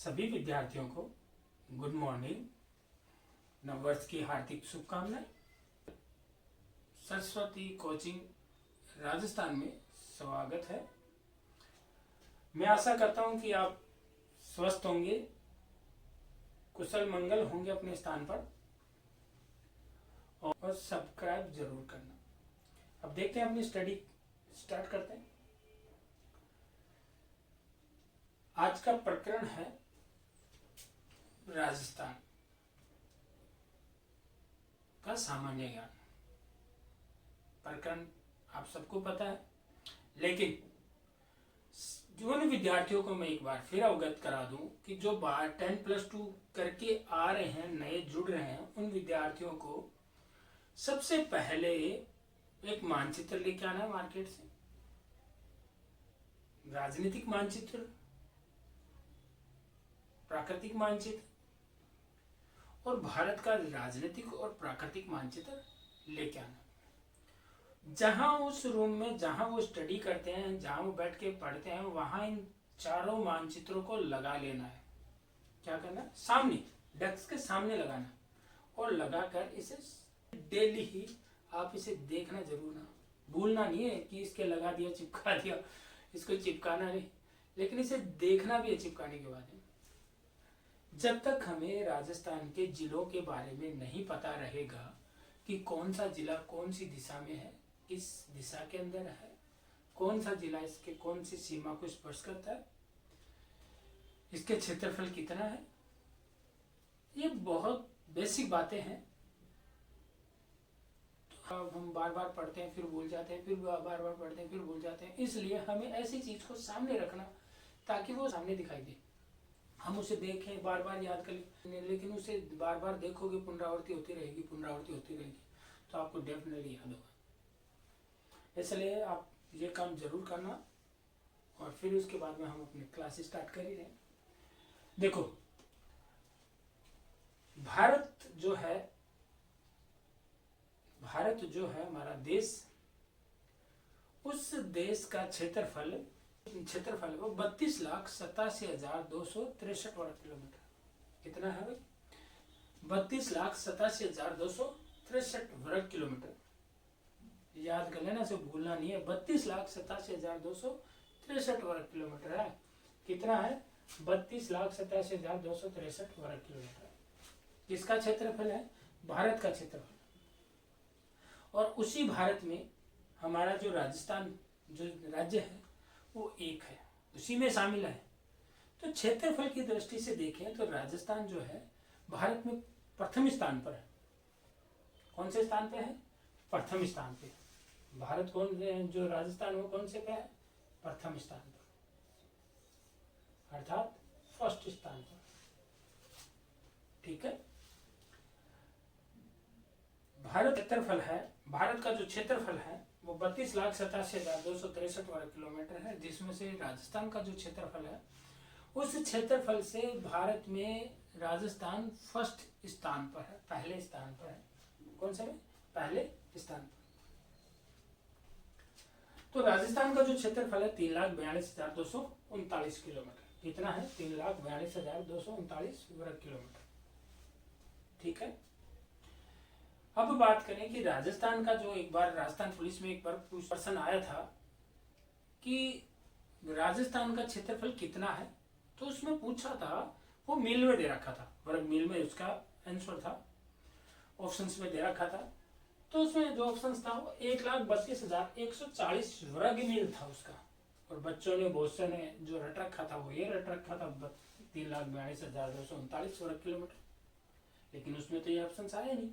सभी विद्यार्थियों को गुड मॉर्निंग, नववर्ष की हार्दिक शुभकामनाएं। सरस्वती कोचिंग राजस्थान में स्वागत है। मैं आशा करता हूं कि आप स्वस्थ होंगे, कुशल मंगल होंगे अपने स्थान पर, और सब्सक्राइब जरूर करना। अब देखते हैं, अपनी स्टडी स्टार्ट करते हैं। आज का प्रकरण है राजस्थान का सामान्य ज्ञान। प्रकरण आप सबको पता है, लेकिन उन विद्यार्थियों को मैं एक बार फिर अवगत करा दूं कि जो 10+2 करके आ रहे हैं, नए जुड़ रहे हैं, उन विद्यार्थियों को सबसे पहले एक मानचित्र लेके आना है मार्केट से। राजनीतिक मानचित्र, प्राकृतिक मानचित्र और भारत का राजनीतिक और प्राकृतिक मानचित्र लेके आना। जहां उस रूम में जहां वो स्टडी करते हैं, जहां वो बैठ के पढ़ते हैं, वहां इन चारों मानचित्रों को लगा लेना है। क्या करना है? सामने, डेस्क के सामने लगाना, और लगाकर इसे डेली ही आप इसे देखना जरूर ना भूलना नहीं है कि इसके लगा दिया, चिपका दिया, इसको चिपकाना नहीं, लेकिन इसे देखना भी है चिपकाने के बाद। जब तक हमें राजस्थान के जिलों के बारे में नहीं पता रहेगा कि कौन सा जिला कौन सी दिशा में है, किस दिशा के अंदर है, कौन सा जिला इसके कौन सी सीमा को स्पर्श करता है, इसके क्षेत्रफल कितना है, ये बहुत बेसिक बातें हैं। तो अब हम बार बार पढ़ते हैं, फिर भूल जाते हैं, फिर बार बार पढ़ते हैं, फिर भूल जाते हैं। इसलिए हमें ऐसी चीज को सामने रखना ताकि वो सामने दिखाई दे, हम उसे देखें, बार बार याद कर लें। लेकिन उसे बार बार देखोगे, पुनरावृत्ति होती रहेगी, पुनरावृत्ति होती रहेगी, तो आपको डेफिनेटली याद होगा। इसलिए आप ये काम जरूर करना, और फिर उसके बाद में हम अपनी क्लास स्टार्ट कर ही रहे हैं। देखो, भारत जो है हमारा देश, उस देश का क्षेत्रफल को 32,87,263 वर्ग किलोमीटर। कितना है भाई? 32,87,263 वर्ग किलोमीटर। याद कर लेना, इसे भूलना नहीं है। 32,87,263 वर्ग किलोमीटर है। कितना है? 32,87,263 वर्ग किलोमीटर। किसका क्षेत्रफल है? भारत का क्षेत्रफल। और उसी भारत में हमारा जो राजस्थान जो राज्य है वो एक है, उसी में शामिल है। तो क्षेत्रफल की दृष्टि से देखें तो राजस्थान जो है भारत में प्रथम स्थान पर है। कौन से स्थान पे है? प्रथम स्थान पे। भारत जो राजस्थान वो कौन से पे है? प्रथम स्थान पर, अर्थात फर्स्ट स्थान पर। ठीक है। भारत का जो क्षेत्रफल है वो 32,87,263 वर्ग किलोमीटर है, जिसमें से राजस्थान का जो क्षेत्रफल है, उस क्षेत्रफल से भारत में राजस्थान फर्स्ट स्थान पर है, पहले स्थान पर है। कौन से में? पहले स्थान पर। तो राजस्थान का जो क्षेत्रफल है 3,42,239 किलोमीटर। कितना है? 3,42,239 वर्ग किलोमीटर। ठीक है। अब बात करें कि राजस्थान का जो एक बार राजस्थान पुलिस में एक बार प्रश्न आया था कि राजस्थान का क्षेत्रफल कितना है, तो उसमें पूछा था, वो मील में दे रखा था, वर्ग मील में उसका आंसर था, ऑप्शंस में दे रखा था। तो उसमें जो ऑप्शंस था वो 1,32,140 वर्ग मील था उसका। और बच्चों ने, बहुत से ने जो रट रखा था वो ये रट रखा था 3,42,239 वर्ग किलोमीटर। लेकिन उसमें तो ये ऑप्शन आया नहीं।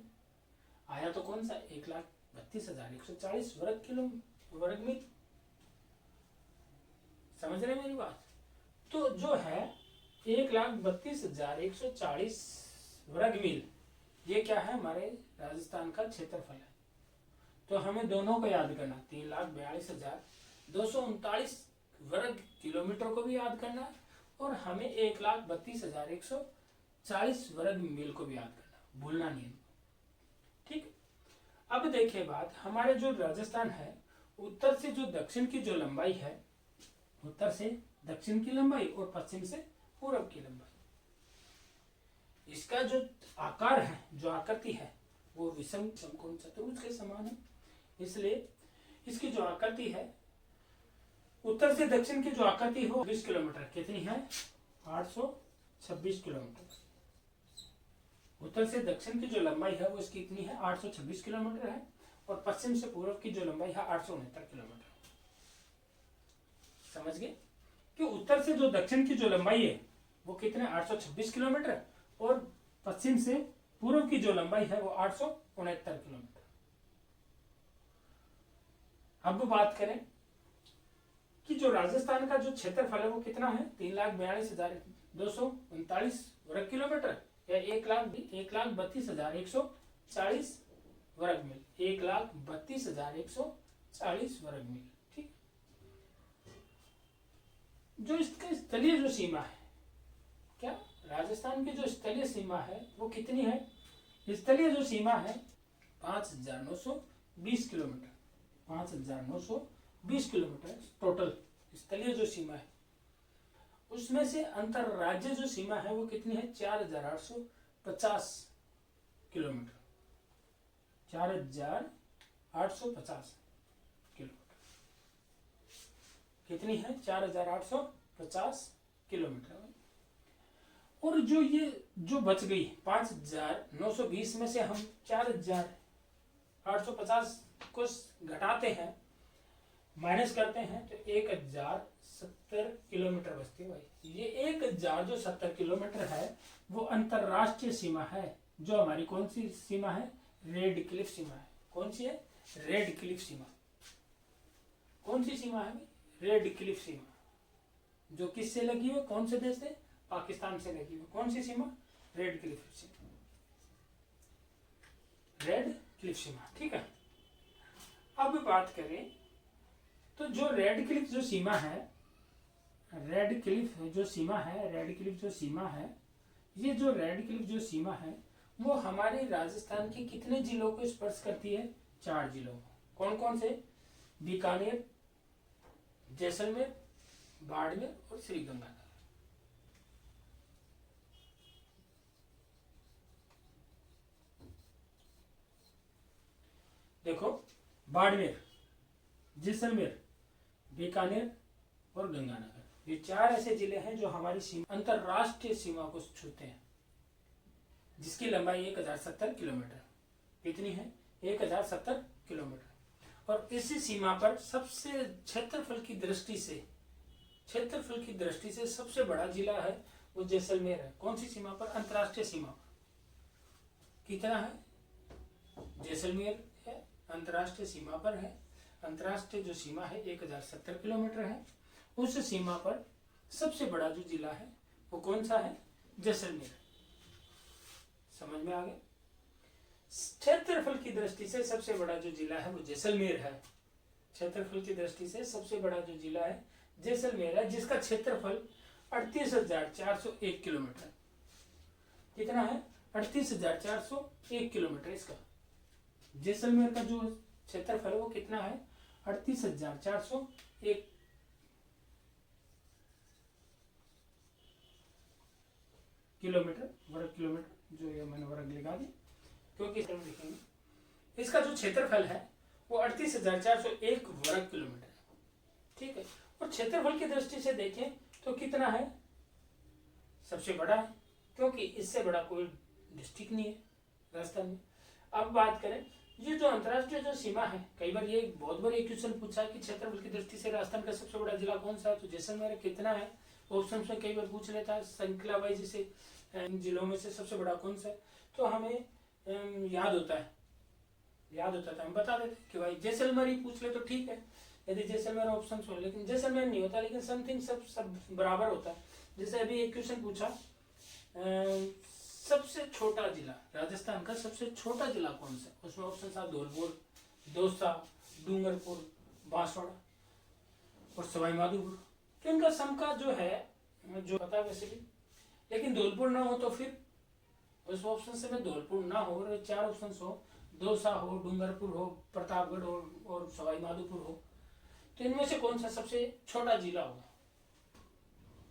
आया तो कौन सा? 1,32,140 वर्ग मील। समझ रहे मेरी बात? तो जो है 1,32,140 वर्ग मील, ये क्या है? हमारे राजस्थान का क्षेत्रफल है। तो हमें दोनों को याद करना, 3,42,239 वर्ग किलोमीटर को भी याद करना, और हमें 1,32,140 वर्ग मील को भी याद करना, भूलना नहीं। ठीक। अब देखिए बात, हमारे जो राजस्थान है, उत्तर से जो दक्षिण की जो लंबाई है, उत्तर से दक्षिण की लंबाई और पश्चिम से पूर्व की लंबाई, इसका जो आकार है, जो आकृति है, वो विषम समकोण चतुर्भुज के समान है। इसलिए इसकी जो आकृति है, उत्तर से दक्षिण की जो आकृति हो 20 किलोमीटर, कितनी है? 826 किलोमीटर। उत्तर से दक्षिण की जो लंबाई है वो इसकी कितनी है? 826 किलोमीटर है। और पश्चिम से पूर्व की जो लंबाई है 869 किलोमीटर। समझ गए कि उत्तर से जो दक्षिण की जो लंबाई है वो कितने? 826 किलोमीटर, और पश्चिम से पूर्व की जो लंबाई है वो 869 किलोमीटर। अब बात करें कि जो राजस्थान का जो क्षेत्रफल है वो कितना है? 3,42,239 वर्ग किलोमीटर, या 1,32,140 वर्ग मील, 1,32,140 वर्ग मील। ठीक। जो इसका स्थलीय जो सीमा है, क्या राजस्थान की जो स्थलीय सीमा है वो कितनी है? स्थलीय जो सीमा है 5,920 किलोमीटर, 5,920 किलोमीटर टोटल स्थलीय जो सीमा है। उसमें से अंतरराज्य जो सीमा है वो कितनी है? 4,850 किलोमीटर, 4,850 किलोमीटर। कितनी है? 4,850 किलोमीटर। और जो बच गई 5,920 में से हम 4,850 को घटाते हैं, माइनस करते हैं, तो 1,070 किलोमीटर बचती है भाई। ये 1,070 किलोमीटर है वो अंतरराष्ट्रीय सीमा है, जो हमारी कौन सी सीमा है? रेड क्लिफ सीमा है। कौन सी है? रेड क्लिफ सीमा। कौन सी सीमा है? रेड क्लिफ सीमा, जो किससे लगी हुई? कौन से देश से? पाकिस्तान से लगी हुई। कौन सी सीमा? रेड क्लिफ सीमा, रेड क्लिफ सीमा। ठीक है। अब बात करें तो जो रेड क्लिफ जो सीमा है, रेड क्लिफ जो सीमा है, रेड क्लिफ जो सीमा है, ये जो रेड क्लिफ जो सीमा है वो हमारे राजस्थान के कितने जिलों को स्पर्श करती है? 4 जिलों को। कौन कौन से? बीकानेर, जैसलमेर, बाड़मेर और श्रीगंगानगर। देखो, बाड़मेर, जैसलमेर, बीकानेर और गंगानगर, ये 4 ऐसे जिले हैं जो हमारी सीमा, अंतरराष्ट्रीय सीमा को छूते हैं, जिसकी लंबाई 1,070 किलोमीटर। कितनी है? 1,070 किलोमीटर। और इसी सीमा पर सबसे क्षेत्रफल की दृष्टि से सबसे बड़ा जिला है वो जैसलमेर है। कौन सी सीमा पर? अंतरराष्ट्रीय सीमा पर। कितना है? जैसलमेर है, अंतरराष्ट्रीय सीमा पर है। अंतरराष्ट्रीय जो सीमा है 1,070 किलोमीटर है। उस सीमा पर सबसे बड़ा जो जिला है वो कौन सा है? जैसलमेर। समझ में आ गया? क्षेत्रफल की दृष्टि से सबसे बड़ा जो जिला है वो जैसलमेर है। क्षेत्रफल की दृष्टि से सबसे बड़ा जो जिला है जैसलमेर है, जिसका क्षेत्रफल 38,401 किलोमीटर। कितना है? 38,401 किलोमीटर। इसका जैसलमेर का जो क्षेत्रफल है वो कितना है? 38,401 किलोमीटर, वर्ग किलोमीटर। जो ये मैंने वर्ग लिखा दिया क्योंकि लिखेंगे। इसका जो क्षेत्रफल है वो 38,401 वर्ग किलोमीटर है। ठीक है। और क्षेत्रफल की दृष्टि से देखें तो कितना है? सबसे बड़ा है, क्योंकि इससे बड़ा कोई डिस्ट्रिक्ट नहीं है राजस्थान में। अब बात करें ये जो अंतरराष्ट्रीय जो सीमा है, कई बार ये बहुत बार एक क्वेश्चन पूछा कि क्षेत्रफल की दृष्टि से राजस्थान का सबसे बड़ा जिला कौन सा है, तो जैसलमेर कितना है? ऑप्शन में कई बार पूछ लेता है श्रृंखला वाइज, जैसे इन जिलों में से सबसे बड़ा कौन सा है, तो हमें याद होता है हम बता देते कि भाई जैसलमेर ही पूछ ले तो ठीक है, यदि जैसलमेर ऑप्शन हो, लेकिन जैसलमेर नहीं होता, लेकिन समथिंग सब बराबर होता है। जैसे अभी एक क्वेश्चन पूछा, सबसे छोटा जिला राजस्थान का सबसे छोटा जिला कौन सा? उसमें ऑप्शन था धौलपुर, दौसा, डूंगरपुर, बांसवाड़ा और सवाई माधोपुर। तो इनका सम का जो है जो पता है वैसे भी, लेकिन धौलपुर ना हो तो फिर उस ऑप्शन से में धौलपुर ना हो और 4 ऑप्शन हो, दौसा हो, डूंगरपुर हो, प्रतापगढ़ हो और सवाई माधोपुर हो, तो इनमें से कौन सा सबसे छोटा जिला होगा?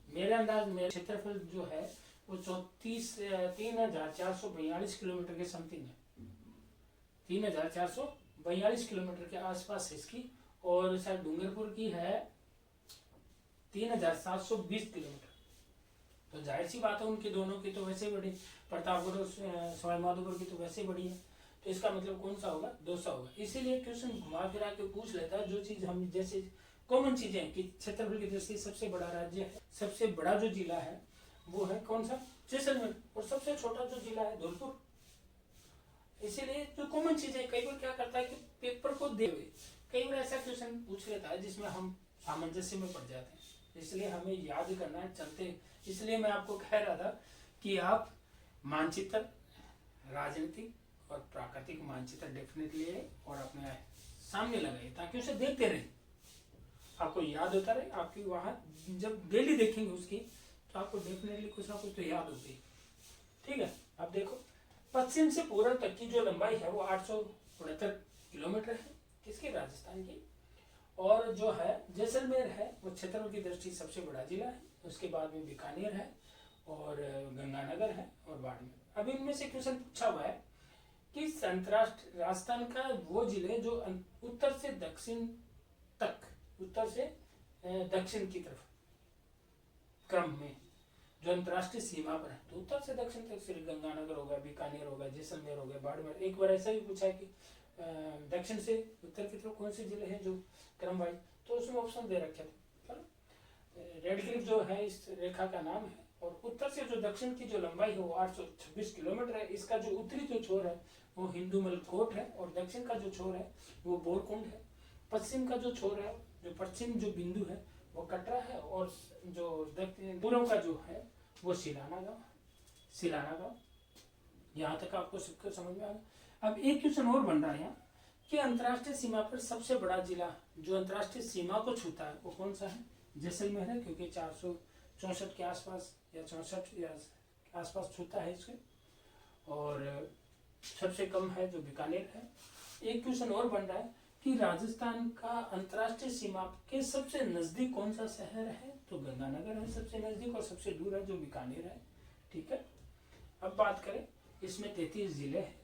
मेरे अंदाज में क्षेत्रफल जो है वो 3,442 किलोमीटर के समथिंग है, 3,442 किलोमीटर के आसपास है इसकी। और शायद डूंगरपुर की है 3,720 किलोमीटर। तो जाहिर सी बात है उनकी दोनों की तो वैसे बड़ी, प्रतापगढ़ और सवाई माधोपुर की तो वैसे बड़ी है, तो इसका मतलब कौन सा होगा, 200 होगा। इसीलिए क्वेश्चन घुमा फिरा के पूछ लेता है जो चीज हम, जैसे कॉमन चीजें कि क्षेत्रफल की दृष्टि सबसे बड़ा राज्य है, सबसे बड़ा जो जिला है वो है कौन सा, जैसलमेर, और सबसे छोटा जो जिला है धौलपुर। इसीलिए जो कॉमन चीजें, कई बार क्या करता है कि पेपर को दे हुए कई बार ऐसा क्वेश्चन पूछ लेता है जिसमें हम सामंजस्य में पड़ जाते हैं, इसलिए हमें याद करना है चलते। इसलिए मैं आपको कह रहा था कि आप मानचित्र, राजनीतिक और प्राकृतिक मानचित्र डेफिनेटली है और अपने सामने लगाइए ताकि उसे देखते रहे, आपको याद होता रहे। आपकी वहां जब डेली देखेंगे उसकी तो आपको डेफिनेटली कुछ ना कुछ तो याद होगी। ठीक है, अब देखो पश्चिम से पूर्व तक की जो लंबाई है वो 869 किलोमीटर है, किसकी, राजस्थान की। और जो है जैसलमेर है वो क्षेत्रफल की दृष्टि सबसे बड़ा जिला है, उसके बाद में बीकानेर है और गंगानगर है और बाड़मेर। अब इनमें से क्वेश्चन पूछा हुआ है कि राजस्थान का वो जिले जो उत्तर से दक्षिण तक, उत्तर से दक्षिण की तरफ क्रम में जो अंतर्राष्ट्रीय सीमा पर है, तो उत्तर से दक्षिण तक श्री गंगानगर होगा, बीकानेर होगा, जैसलमेर होगा, बाड़मेर। एक बार ऐसा भी पूछा है कि दक्षिण से उत्तर की तरफ कौन से जिले हैं जो क्रम वाइज, तो उसमें ऑप्शन दे रखे थे। रेड क्लिफ जो है इस रेखा का नाम है, और उत्तर से जो दक्षिण की जो लंबाई है वो 826 किलोमीटर है। इसका जो उत्तरी जो छोर है वो हिंदूमल कोट है और दक्षिण का जो छोर है वो बोरकुंड है। पश्चिम का जो छोर है, जो पश्चिम जो बिंदु है वो कटरा है, और जो पूर्व का जो है वो सिलाना गांव। यहाँ तक आपको सबको समझ में आ गया। अब एक क्वेश्चन और बन रहा है यहाँ कि अंतर्राष्ट्रीय सीमा पर सबसे बड़ा जिला जो अंतर्राष्ट्रीय सीमा को छूता है वो कौन सा है, जैसलमेर है, क्योंकि 464 के आसपास या 64 या आसपास छूता है इसके, और सबसे कम है जो बीकानेर है। एक क्वेश्चन और बन रहा है कि राजस्थान का अंतर्राष्ट्रीय सीमा के सबसे नजदीक कौन सा शहर है, तो गंगानगर है सबसे नजदीक, और सबसे दूर है जो बीकानेर है। ठीक है, अब बात करें इसमें 33 जिले हैं,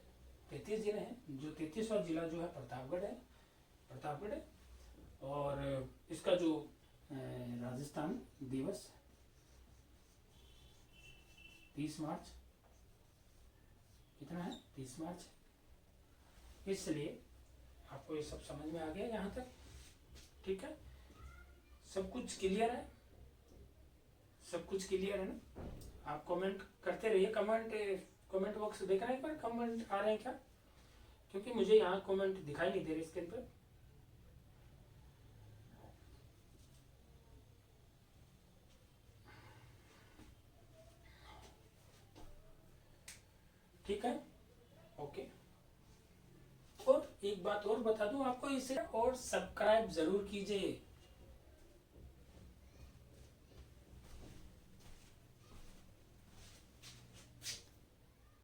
33 जिले हैं, जो 33वां जिला जो है प्रतापगढ़ है। और इसका जो राजस्थान दिवस 30 मार्च, कितना है, 30 मार्च। इसलिए आपको ये सब समझ में आ गया यहाँ तक, ठीक है, सब कुछ क्लियर है, सब कुछ क्लियर है ना। आप कमेंट करते रहिए, कमेंट बॉक्स देखना एक बार कमेंट आ रहे हैं क्या, क्योंकि मुझे यहाँ कमेंट दिखाई नहीं दे रहे स्क्रीन पर। ठीक है, ओके। और एक बात और बता दूं आपको, इसे और सब्सक्राइब जरूर कीजिए।